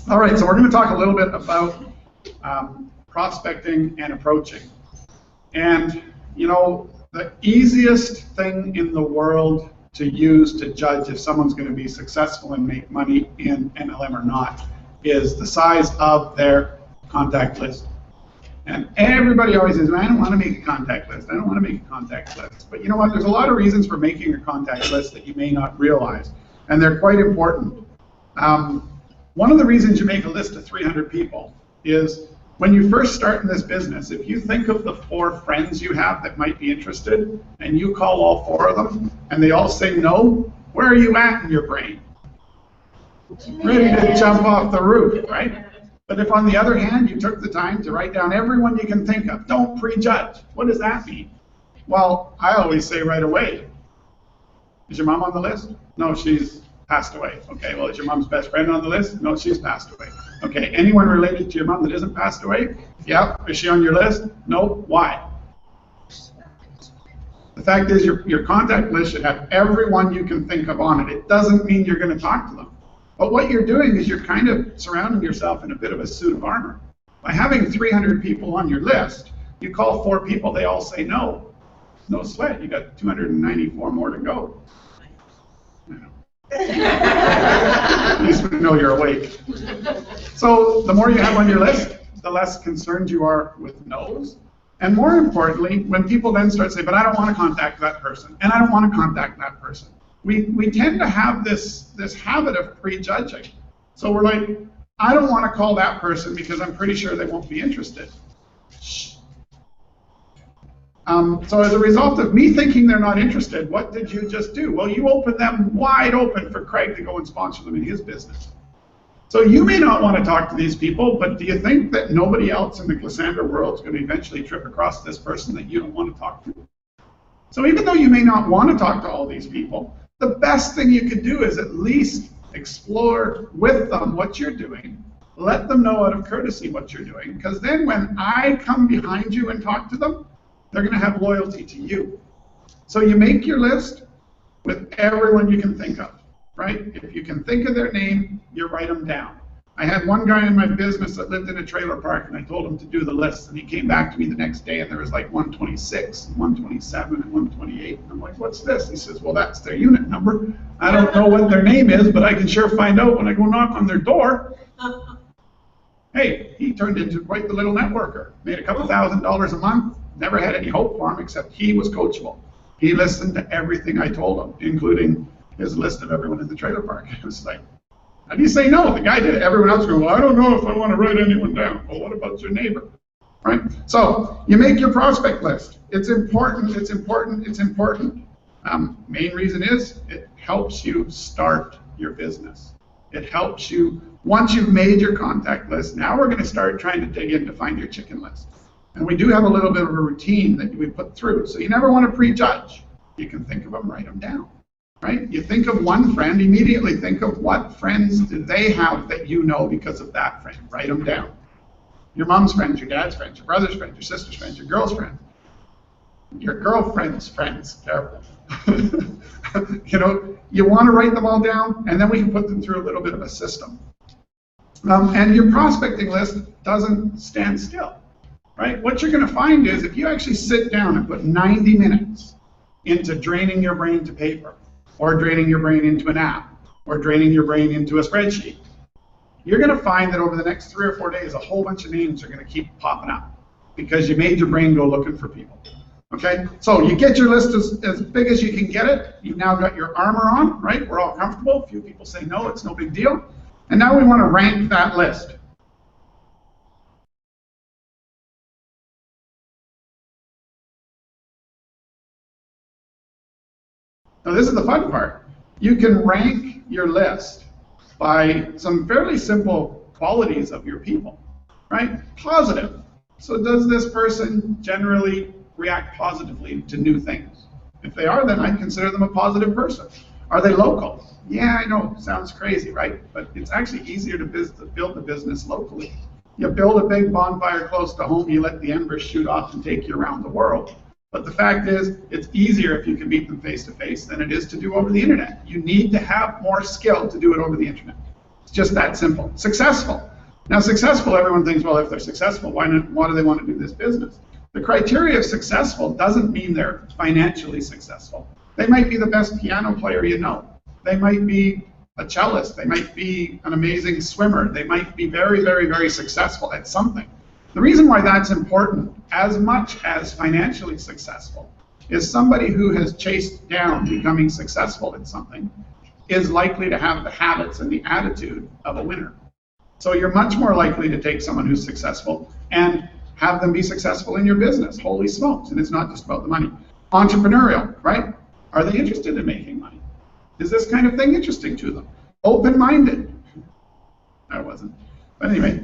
All right, so we're going to talk a little bit about prospecting and approaching. And, you know, the easiest thing in the world to use to judge if someone's going to be successful and make money in MLM or not is the size of their contact list. And everybody always says, I don't want to make a contact list. I don't want to make a contact list. But you know what? There's a lot of reasons for making a contact list that you may not realize, and they're quite important. One of the reasons you make a list of 300 people is when you first start in this business, if you think of the 4 friends you have that might be interested, and you call all 4 of them, and they all say no, where are you at in your brain? Ready to jump off the roof, right? But if, on the other hand, you took the time to write down everyone you can think of, don't prejudge. What does that mean? Well, I always say right away, is your mom on the list? No, she's passed away. Okay, well, is your mom's best friend on the list? No, she's passed away. Okay, anyone related to your mom that isn't passed away? Yeah. Is she on your list? No. Why? The fact is your contact list should have everyone you can think of on it. It doesn't mean you're going to talk to them. But what you're doing is you're kind of surrounding yourself in a bit of a suit of armor. By having 300 people on your list, you call 4 people, they all say no. No sweat, you got 294 more to go. At least we know you're awake. So the more you have on your list, the less concerned you are with no's. And more importantly, when people then start saying, but I don't want to contact that person, and I don't want to contact that person, we tend to have this habit of prejudging. So we're like, I don't want to call that person because I'm pretty sure they won't be interested. So as a result of me thinking they're not interested, what did you just do? Well, you opened them wide open for Craig to go and sponsor them in his business. So you may not want to talk to these people, but do you think that nobody else in the Glissandra world is going to eventually trip across this person that you don't want to talk to? So even though you may not want to talk to all these people, the best thing you could do is at least explore with them what you're doing. Let them know out of courtesy what you're doing, because then when I come behind you and talk to them, they're going to have loyalty to you. So you make your list with everyone you can think of, right? If you can think of their name, you write them down. I had one guy in my business that lived in a trailer park, and I told him to do the list, and he came back to me the next day, and there was like 126, 127, and 128. And I'm like, what's this? He says, well, that's their unit number. I don't know what their name is, but I can sure find out when I go knock on their door. Hey, he turned into quite the little networker. Made a couple $1,000s a month. Never had any hope for him, except he was coachable. He listened to everything I told him, including his list of everyone in the trailer park. It was like, how do you say no? The guy did it. Everyone else goes, well, I don't know if I want to write anyone down. Well, what about your neighbor? Right? So you make your prospect list. It's important, it's important, it's important. Main reason is it helps you start your business. It helps you, once you've made your contact list, now we're going to start trying to dig in to find your chicken list. And we do have a little bit of a routine that we put through. So you never want to prejudge. You can think of them, write them down. Right? You think of one friend, immediately think of what friends do they have that you know because of that friend. Write them down. Your mom's friends, your dad's friends, your brother's friends, your sister's friends, your girl's friends. Your girlfriend's friends, careful. You know, you want to write them all down, and then we can put them through a little bit of a system. And your prospecting list doesn't stand still. Right? What you're going to find is if you actually sit down and put 90 minutes into draining your brain to paper, or draining your brain into an app, or draining your brain into a spreadsheet, you're going to find that over the next 3 or 4 days, a whole bunch of names are going to keep popping up because you made your brain go looking for people. Okay? So you get your list as big as you can get it. You've now got your armor on, right? We're all comfortable. A few people say no, it's no big deal. And now we want to rank that list. Now this is the fun part. You can rank your list by some fairly simple qualities of your people, right? Positive. So does this person generally react positively to new things? If they are, then I'd consider them a positive person. Are they local? Yeah, I know, sounds crazy, right? But it's actually easier to build the business locally. You build a big bonfire close to home, you let the embers shoot off and take you around the world. But the fact is, it's easier if you can meet them face to face than it is to do over the internet. You need to have more skill to do it over the internet. It's just that simple. Successful. Now, successful, everyone thinks, well, if they're successful, why do they want to do this business? The criteria of successful doesn't mean they're financially successful. They might be the best piano player you know. They might be a cellist. They might be an amazing swimmer. They might be very, very, very successful at something. The reason why that's important, as much as financially successful, is somebody who has chased down becoming successful at something is likely to have the habits and the attitude of a winner. So you're much more likely to take someone who's successful and have them be successful in your business. Holy smokes, and it's not just about the money. Entrepreneurial, right? Are they interested in making money? Is this kind of thing interesting to them? Open-minded. I wasn't. But anyway,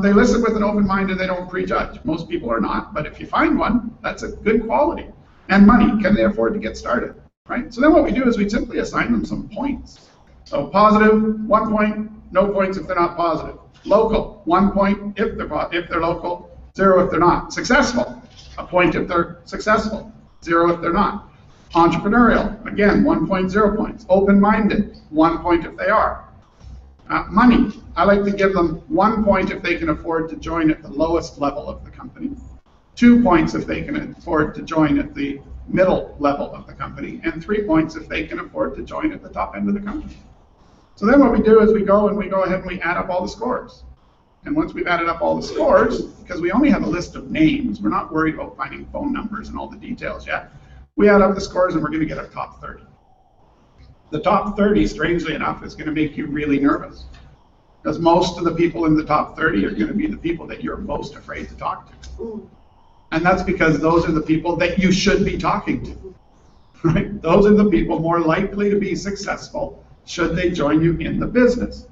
they listen with an open mind and they don't prejudge. Most people are not, but if you find one, that's a good quality. And money, can they afford to get started, right? So then what we do is we simply assign them some points. So positive, 1 point, no points if they're not positive. Local, 1 point if they're local, 0 if they're not. Successful, a point if they're successful, 0 if they're not. Entrepreneurial, again, 1 point, 0 points. Open-minded, 1 point if they are. Money, I like to give them 1 point if they can afford to join at the lowest level of the company, 2 points if they can afford to join at the middle level of the company, and 3 points if they can afford to join at the top end of the company. So then what we do is we go ahead and we add up all the scores. And once we've added up all the scores, because we only have a list of names, we're not worried about finding phone numbers and all the details yet, we add up the scores and we're going to get our top 30. The top 30, strangely enough, is going to make you really nervous. Because most of the people in the top 30 are going to be the people that you're most afraid to talk to. And that's because those are the people that you should be talking to. Right? Those are the people more likely to be successful should they join you in the business.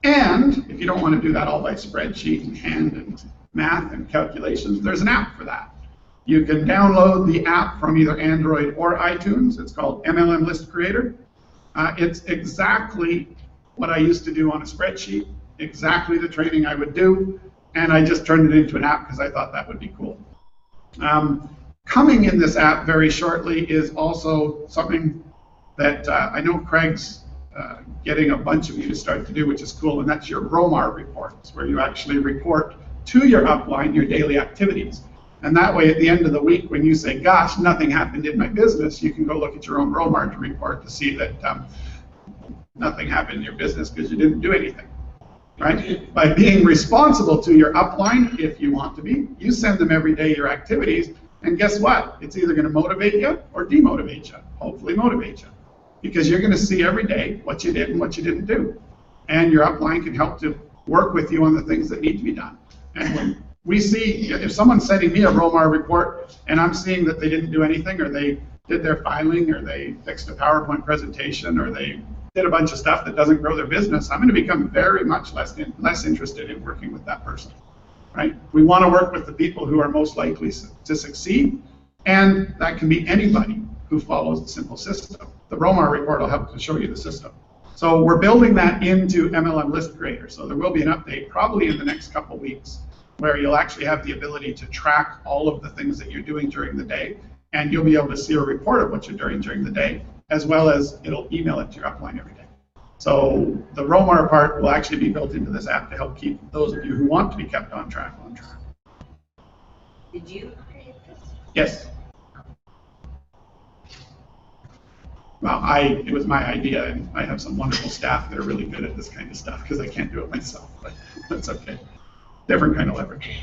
And if you don't want to do that all by spreadsheet and hand and math and calculations, there's an app for that. You can download the app from either Android or iTunes. It's called MLM List Creator. It's exactly what I used to do on a spreadsheet, exactly the training I would do, and I just turned it into an app because I thought that would be cool. Coming in this app very shortly is also something that I know Craig's getting a bunch of you to start to do, which is cool, and that's your ROMAR reports, where you actually report to your upline your daily activities. And that way, at the end of the week, when you say, gosh, nothing happened in my business, you can go look at your own ROMAR report to see that nothing happened in your business because you didn't do anything, right? By being responsible to your upline, if you want to be, you send them every day your activities, and guess what? It's either going to motivate you or demotivate you, hopefully motivate you, because you're going to see every day what you did and what you didn't do. And your upline can help to work with you on the things that need to be done. And when we see, if someone's sending me a ROMAR report and I'm seeing that they didn't do anything, or they did their filing, or they fixed a PowerPoint presentation, or they did a bunch of stuff that doesn't grow their business, I'm going to become very much less interested in working with that person, right? We want to work with the people who are most likely to succeed, and that can be anybody who follows the simple system. The ROMAR report will help to show you the system. So we're building that into MLM List Creator, so there will be an update probably in the next couple weeks, where you'll actually have the ability to track all of the things that you're doing during the day, and you'll be able to see a report of what you're doing during the day, as well as it'll email it to your upline every day. So the ROMAR part will actually be built into this app to help keep those of you who want to be kept on track on track. Did you create this? Yes. Well, it was my idea, and I have some wonderful staff that are really good at this kind of stuff because I can't do it myself, but that's okay. Different kind of leverage.